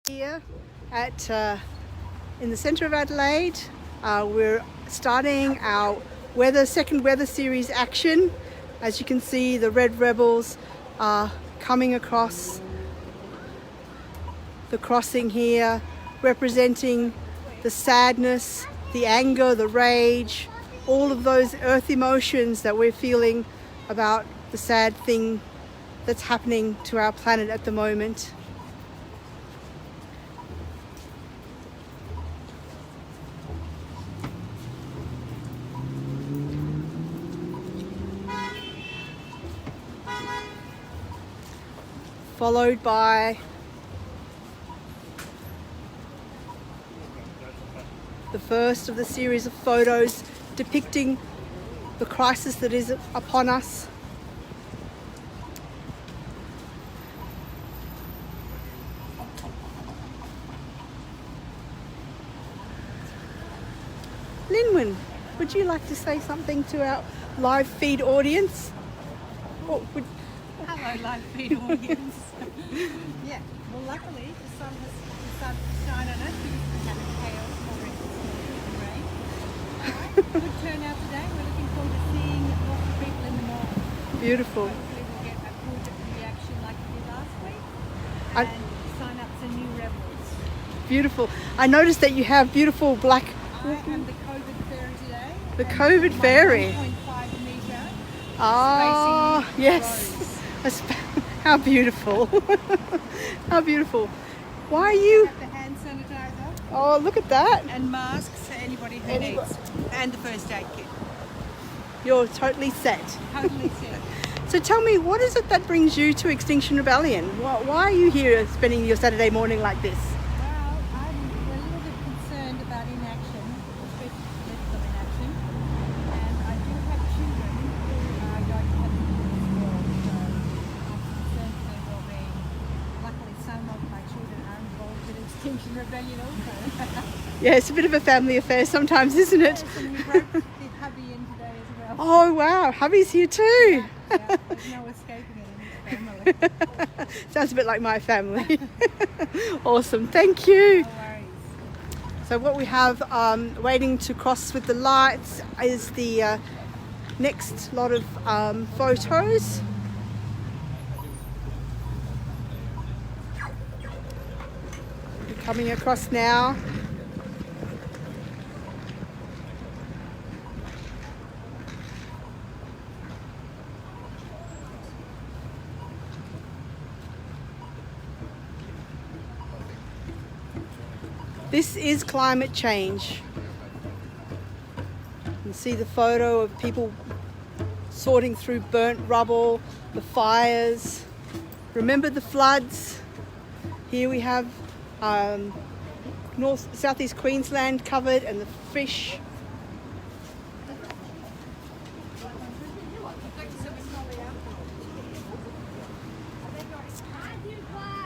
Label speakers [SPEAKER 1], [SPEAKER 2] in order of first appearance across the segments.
[SPEAKER 1] Here at in the centre of Adelaide, we're starting our second weather series action. As you can see, the Red Rebels are coming across the crossing here, representing the sadness, the anger, the rage, all of those earth emotions that we're feeling about the sad thing that's happening to our planet at the moment. Followed by the first of the series of photos depicting the crisis that is upon us. Linwin, would you like to say something to our live feed audience?
[SPEAKER 2] Hello, live feed audience. Yeah, well, luckily the sun has started to shine on us because we had a hail already this morning and rain. Alright, good turnout today. We're looking forward to seeing lots of people in the mall.
[SPEAKER 1] Beautiful.
[SPEAKER 2] Hopefully we'll get a good reaction like we did last week and sign up some new rebels.
[SPEAKER 1] Beautiful. I noticed that you have beautiful black...
[SPEAKER 2] I am the COVID fairy today.
[SPEAKER 1] The COVID fairy.
[SPEAKER 2] 1.5 metre.
[SPEAKER 1] Ah, yes. How beautiful. How beautiful. Why are you...
[SPEAKER 2] Have the hand sanitizer.
[SPEAKER 1] Oh, look at that.
[SPEAKER 2] And masks for anybody who needs. And the first aid kit.
[SPEAKER 1] You're totally set.
[SPEAKER 2] Totally set.
[SPEAKER 1] So tell me, what is it that brings you to Extinction Rebellion? Why are you here spending your Saturday morning like this?
[SPEAKER 2] Well, I'm a little bit concerned about inaction, especially political inaction. And I do have children who are going to have to live in this world, so I'm concerned for their well-being. Luckily, some of my children are involved in Extinction Rebellion also.
[SPEAKER 1] Yeah, it's a bit of a family affair sometimes, isn't it?
[SPEAKER 2] Yes, and we broke the hubby in today as well.
[SPEAKER 1] Oh, wow. Hubby's here too.
[SPEAKER 2] Yeah, there's no escaping it in this family.
[SPEAKER 1] Sounds a bit like my family. Awesome. Thank you.
[SPEAKER 2] No worries.
[SPEAKER 1] So what we have waiting to cross with the lights is the next lot of photos. We're coming across now. This is climate change. You can see the photo of people sorting through burnt rubble, the fires. Remember the floods? Here we have southeast Queensland covered and the fish.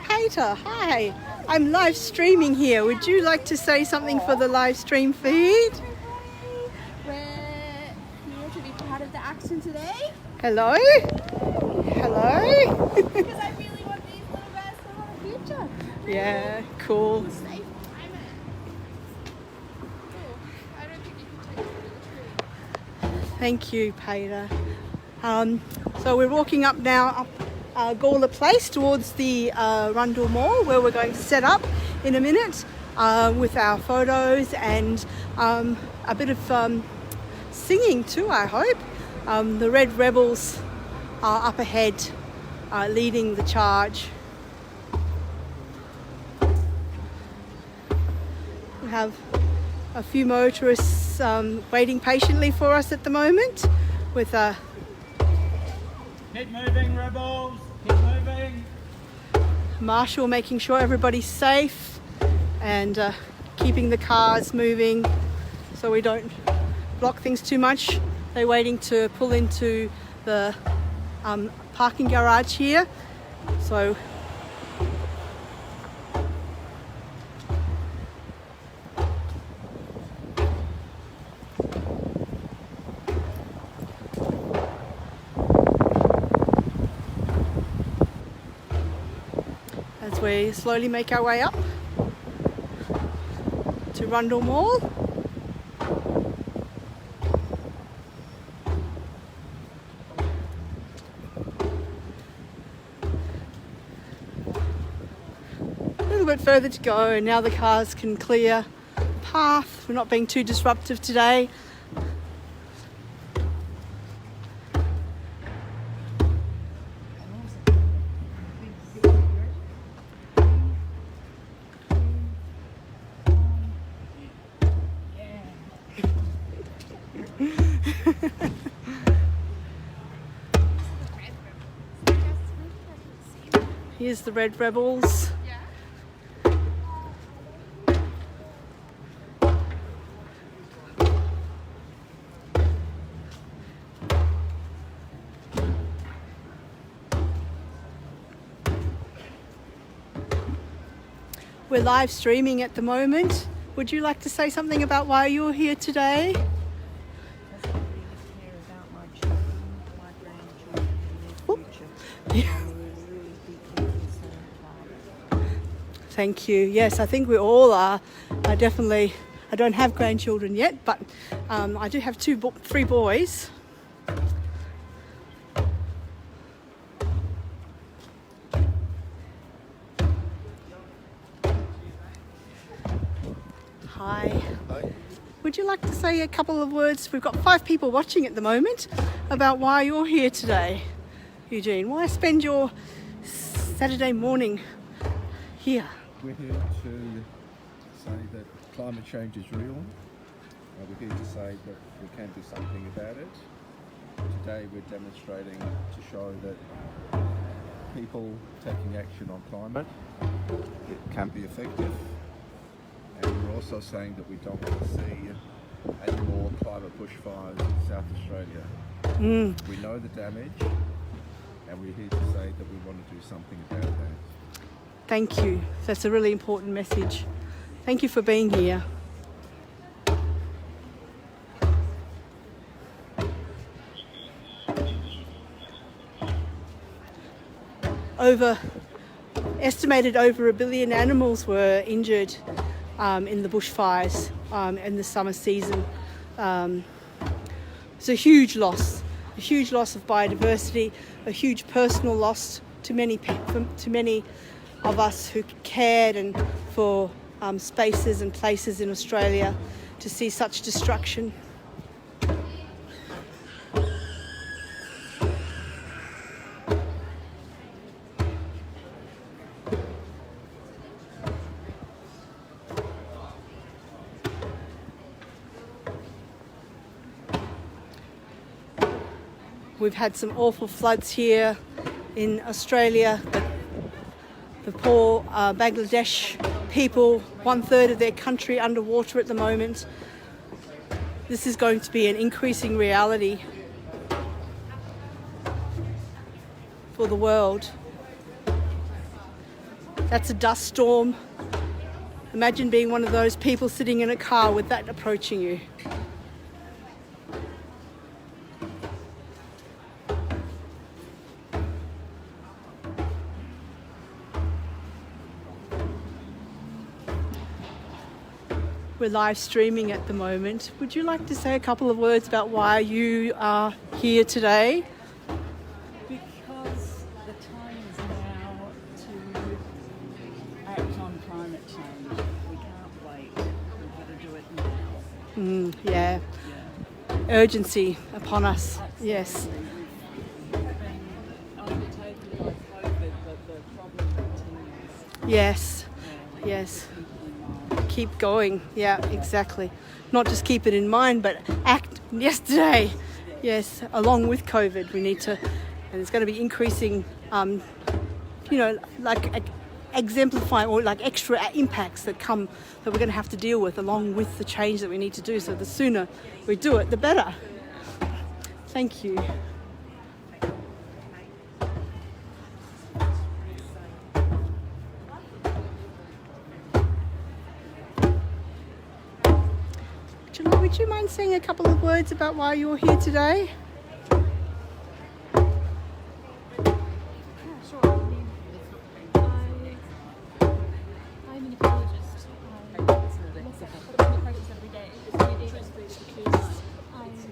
[SPEAKER 1] Peter, hi. I'm live streaming here. Would you like to say something for the live stream feed?
[SPEAKER 3] We're here to be part of the action today
[SPEAKER 1] Hello? Hello?
[SPEAKER 3] because I really want these little guys to have a future.
[SPEAKER 1] Yeah, cool.
[SPEAKER 3] Safe climate. Cool. I don't think you can take it to the tree.
[SPEAKER 1] Thank you, Peter. So we're walking up now up Gawler Place towards the Rundle Mall, where we're going to set up in a minute with our photos and a bit of singing too, I hope. The Red Rebels are up ahead leading the charge. We have a few motorists waiting patiently for us at the moment with a
[SPEAKER 4] Keep moving, rebels! Keep moving!
[SPEAKER 1] marshal making sure everybody's safe and keeping the cars moving so we don't block things too much. They're waiting to pull into the parking garage here. So we slowly make our way up. Rundle Mall. A little bit further to go, and now the cars can clear the path. We're not being too disruptive today. Here's the Red Rebels. We're live streaming at the moment. Would you like to say something about why you're here today?
[SPEAKER 2] Because I really care about my children, my grandchildren, and their future.
[SPEAKER 1] Yeah.
[SPEAKER 2] I'm really deeply concerned about it.
[SPEAKER 1] Thank you. Yes, I think we all are. I don't have grandchildren yet, but I do have three boys. Hi.
[SPEAKER 5] Hi.
[SPEAKER 1] Would you like to say a couple of words? We've got 5 people watching at the moment about why you're here today, Eugene. Why spend your Saturday morning here?
[SPEAKER 5] We're here to say that climate change is real. We're here to say that we can do something about it. Today we're demonstrating to show that people taking action on climate, it can be effective. And we're also saying that we don't want to see any more climate bushfires in South Australia. We know the damage, and we're here to say that we want to do something about that.
[SPEAKER 1] Thank you. That's a really important message. Thank you for being here. Estimated over 1 billion animals were injured in the bushfires in the summer season. It's a huge loss of biodiversity, a huge personal loss to many of us who cared and for spaces and places in Australia to see such destruction. We've had some awful floods here in Australia. The poor Bangladesh people, 1/3 of their country underwater at the moment. This is going to be an increasing reality for the world. That's a dust storm. Imagine being one of those people sitting in a car with that approaching you. We're live streaming at the moment. Would you like to say a couple of words about why you are here today?
[SPEAKER 2] Because the time is now to act on climate change. We can't wait. We've got to do it now.
[SPEAKER 1] Yeah. Urgency upon us. Yes.
[SPEAKER 2] We've been overtaken by COVID, but the problem continues.
[SPEAKER 1] Yes. Yes. Keep going. Yeah, exactly. Not just keep it in mind, but act yesterday. Yes, along with COVID, we need to, and it's going to be increasing, like exemplifying or like extra impacts that we're going to have to deal with along with the change that we need to do. So the sooner we do it, the better. Thank you. Would you mind saying a couple of words about why you're here today?
[SPEAKER 3] Sure. I'm an ecologist.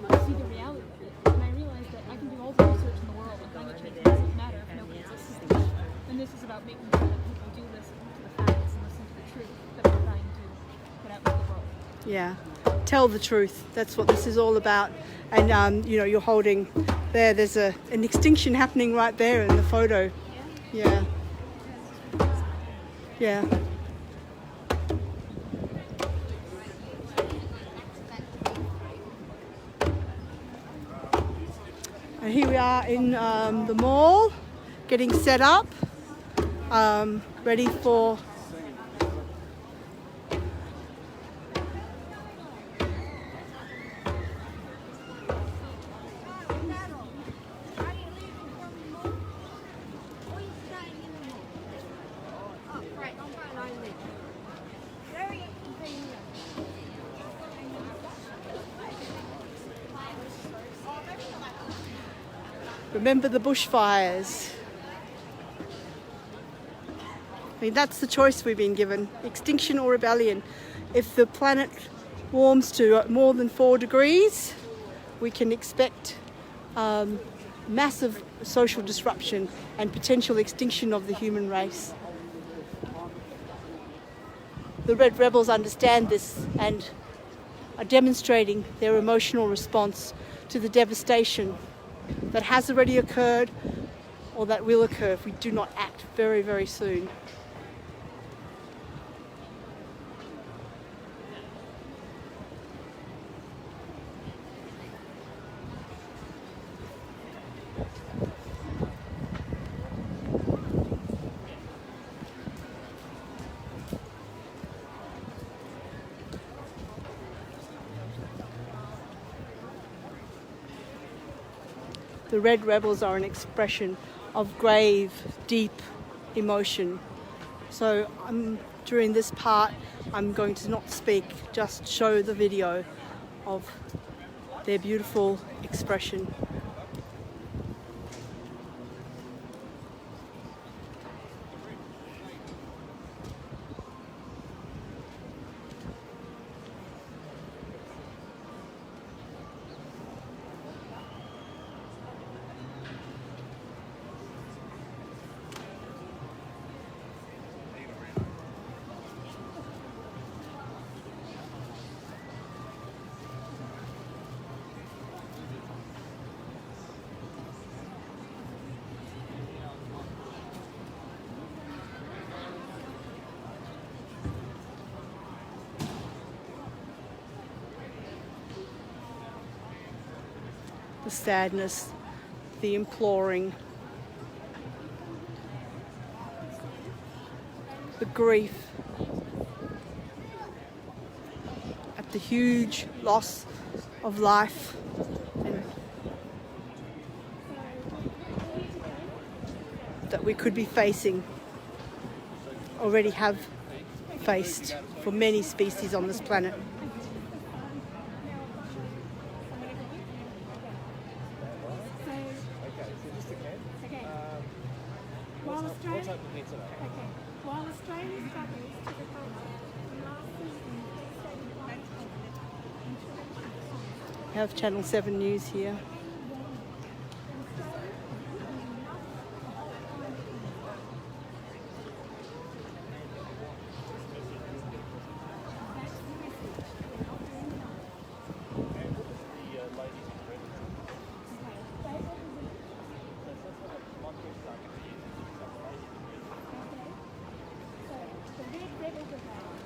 [SPEAKER 6] see the reality of it. And I realized that I can do all the research in the world on climate change. It doesn't matter if nobody listens to it. And this is about making sure that people do listen to the facts and listen to the truth that we're trying to put out into the world.
[SPEAKER 1] Yeah, tell the truth. That's what this is all about. And you know, you're holding there. There's an extinction happening right there in the photo. Yeah. Yeah. And here we are in the mall, getting set up, ready for. Remember the bushfires. I mean, that's the choice we've been given, extinction or rebellion. If the planet warms to more than 4 degrees, we can expect massive social disruption and potential extinction of the human race. The Red Rebels understand this and are demonstrating their emotional response to the devastation that has already occurred or that will occur if we do not act very, very soon. The Red Rebels are an expression of grave, deep emotion. So during this part, I'm going to not speak, just show the video of their beautiful expression. The sadness, the imploring, the grief at the huge loss of life and that we could be facing, already have faced for many species on this planet.
[SPEAKER 3] While Australia struggles to recover from last season's devastating climate
[SPEAKER 1] We have Channel 7 News here.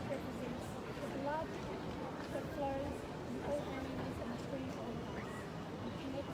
[SPEAKER 3] represents the blood that flows in all animals and trees on us and connects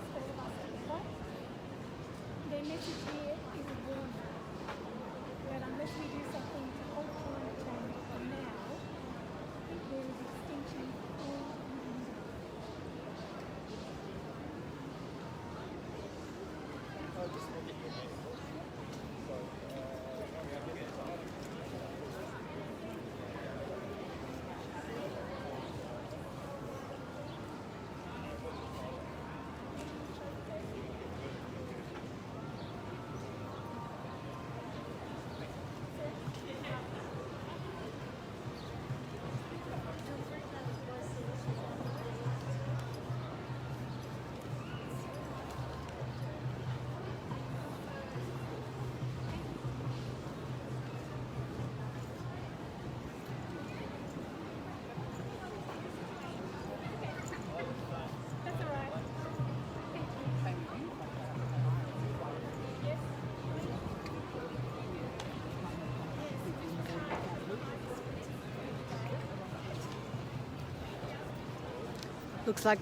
[SPEAKER 1] Looks like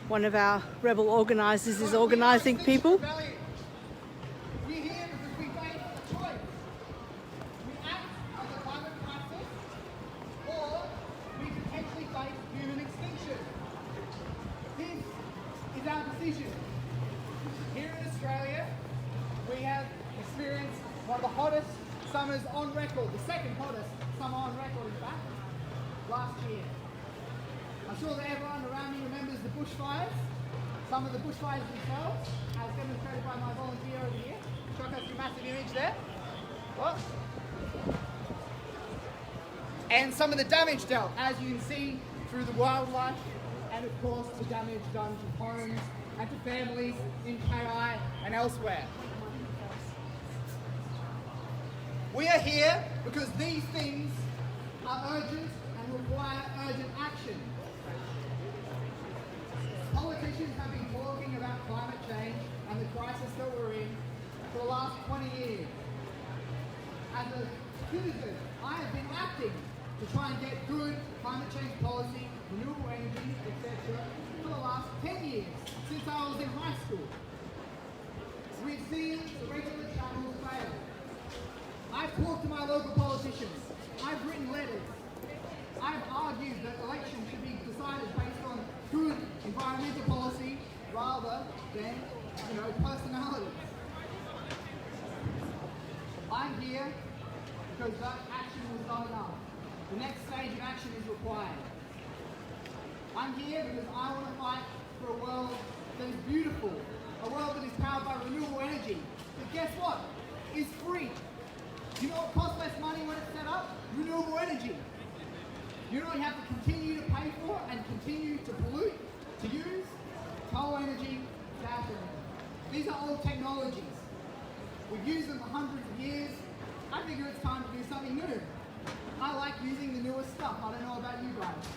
[SPEAKER 1] one of our rebel organisers is organising people.
[SPEAKER 7] We're here because we face a choice. We act on the climate crisis, or we potentially face human extinction. This is our decision. Here in Australia, we have experienced one of the hottest summers on record, the second hottest summer on record, in fact, last year. I'm sure that everyone around me remembers the bushfires, some of the bushfires themselves, as demonstrated by my volunteer over here. Show us your massive image there. What? And some of the damage dealt, as you can see, through the wildlife, and of course the damage done to homes and to families in KI and elsewhere. We are here because these things are urgent and require urgent action. Politicians have been talking about climate change and the crisis that we're in for the last 20 years. As a citizen, I have been acting to try and get good climate change policy, renewable energy, etc. for the last 10 years, since I was in high school. We've seen the regular channels fail. I've talked to my local politicians. I've written letters. I've argued that elections should be decided based on good environmental policy rather than, personalities. I'm here because that action was not enough. The next stage of action is required. I'm here because I want to fight for a world that is beautiful, a world that is powered by renewable energy. But guess what? It's free. You know what costs less money when it's set up? Renewable energy. You know what you have to continue to pay for and continue to pollute, to use? Coal energy, gas energy. These are old technologies. We've used them for hundreds of years. I figure it's time to do something new. I like using the newest stuff. I don't know about you guys.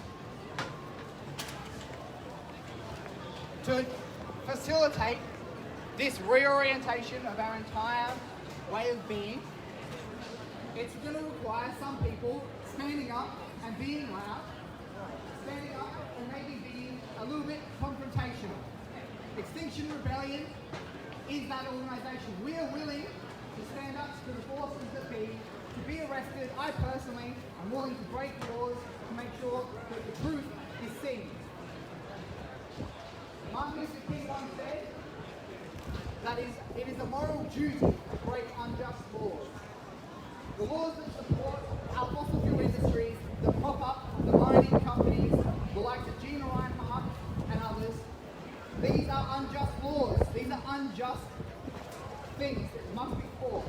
[SPEAKER 7] To facilitate this reorientation of our entire way of being, it's going to require some people standing up and being loud, standing up and maybe being a little bit confrontational. Extinction Rebellion is that organisation. We are willing to stand up to the forces that be, to be arrested. I personally am willing to break laws to make sure that the truth is seen. Martin Luther King once said that it is a moral duty to break unjust laws. The laws that support our fossil fuel industries, that prop up the mining companies, the likes of Gina Reinhardt and others, these are unjust laws. These are unjust things that must be fought.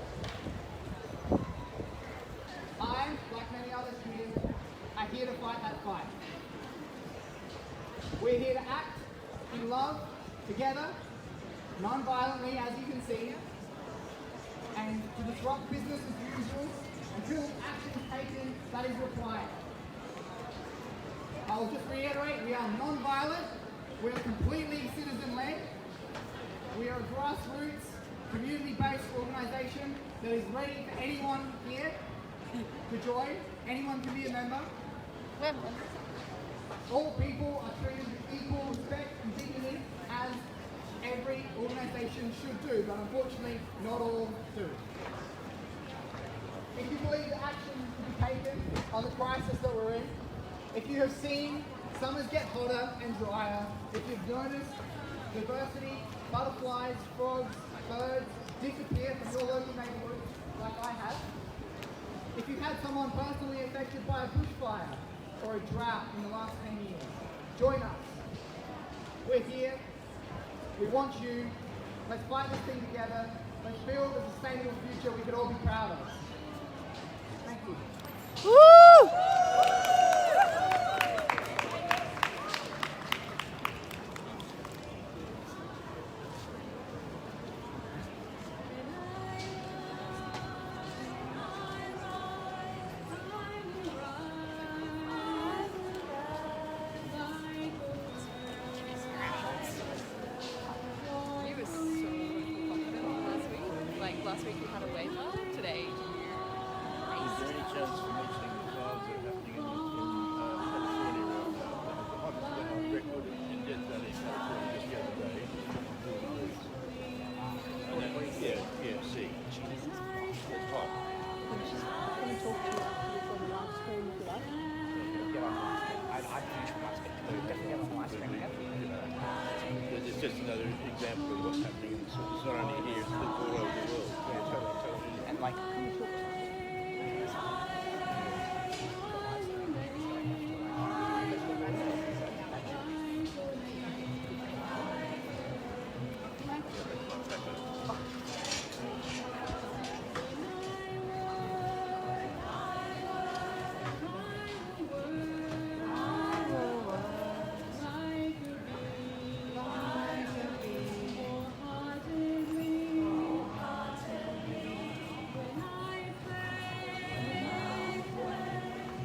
[SPEAKER 7] I, like many others here, are here to fight that fight. We're here to act in love, together, non-violently, as you can see, and to disrupt business as usual until action is taken that is required. I'll just reiterate, we are non-violent, we are completely citizen-led, we are a grassroots, community-based organisation that is ready for anyone here to join. Anyone can be a member. All people are treated with equal respect and dignity, as every organisation should do, but unfortunately not all do. If you believe that action should be taken on the crisis that we're in, if you have seen summers get hotter and drier, if you've noticed diversity, butterflies, frogs, birds disappear from your local neighbourhood, like I have, if you've had someone personally affected by a bushfire or a drought in the last 10 years, join us. We're here. We want you. Let's fight this thing together. Let's build a sustainable future we could all be proud of. Thank you.
[SPEAKER 1] Woo!
[SPEAKER 8] He was so confident last week. Like last week we had a waiver. Today,
[SPEAKER 5] Is there any chance for mentioning the fires that are happening in California? The hottest record in example of what's happening. It's not only here, it's all over the world. Yeah, totally.
[SPEAKER 7] And like,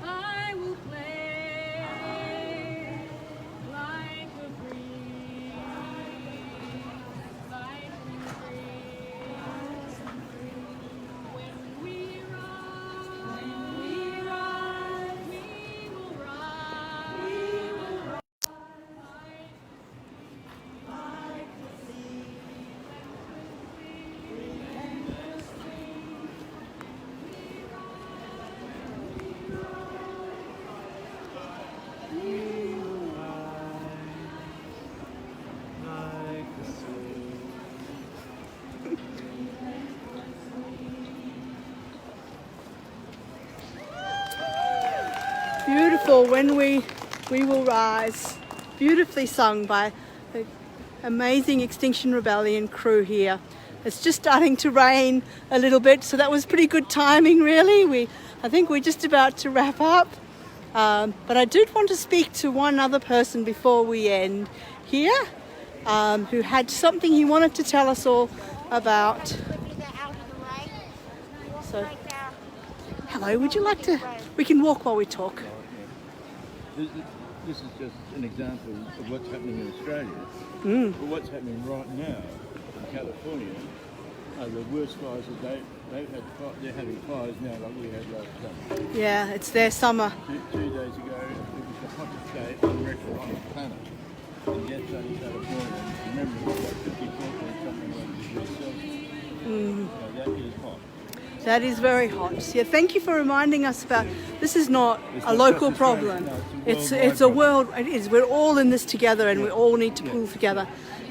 [SPEAKER 6] I will play like a breeze, like a breeze. When we rise, we will rise.
[SPEAKER 1] Beautiful, When We Will Rise. Beautifully sung by the amazing Extinction Rebellion crew here. It's just starting to rain a little bit, so that was pretty good timing really. I think we're just about to wrap up. But I did want to speak to one other person before we end here, who had something he wanted to tell us all about. So, hello, would you like to, we can walk while we talk.
[SPEAKER 5] This is just an example of what's happening in Australia. But what's happening right now in California are the worst fires that they're having fires now like we had last summer.
[SPEAKER 1] Yeah, it's their summer.
[SPEAKER 5] 2 days ago, it was the hottest day on record on the planet. And yet, in California, remember, it was like 54 point something like degrees Celsius. So that is hot.
[SPEAKER 1] That is very hot. Yeah, thank you for reminding us about this is not a local problem. It's a world. It is. We're all in this together, and we all need to pull together.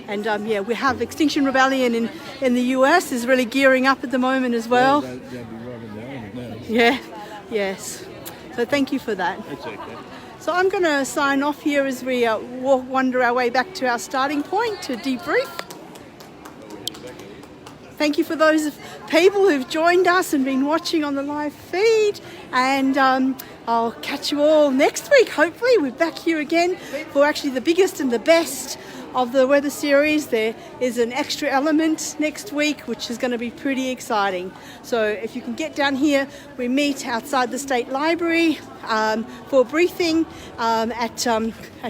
[SPEAKER 1] And yeah, we have Extinction Rebellion in the US is really gearing up at the moment as well.
[SPEAKER 5] They'll be right in the army now.
[SPEAKER 1] Yeah. Yes. So thank you for that.
[SPEAKER 5] That's okay.
[SPEAKER 1] So I'm going to sign off here as we wander our way back to our starting point to debrief. Thank you for those people who've joined us and been watching on the live feed. And I'll catch you all next week. Hopefully we're back here again for actually the biggest and the best of the weather series. There is an extra element next week, which is going to be pretty exciting. So if you can get down here, we meet outside the State Library for a briefing at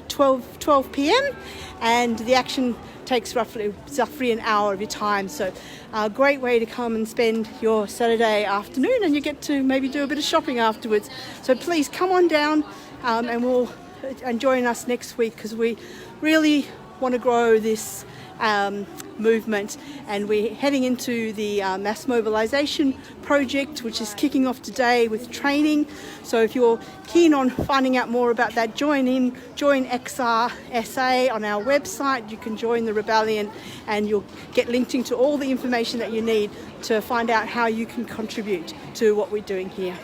[SPEAKER 1] 12 p.m. and the action takes roughly an hour of your time. So a great way to come and spend your Saturday afternoon, and you get to maybe do a bit of shopping afterwards. So please come on down and join us next week, because we really want to grow this movement, and we're heading into the mass mobilization project, which is kicking off today with training. So if you're keen on finding out more about that, join XRSA on our website. You can join the rebellion and you'll get linked into all the information that you need to find out how you can contribute to what we're doing here.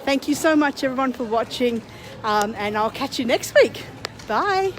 [SPEAKER 1] Thank you so much everyone for watching, and I'll catch you next week. Bye.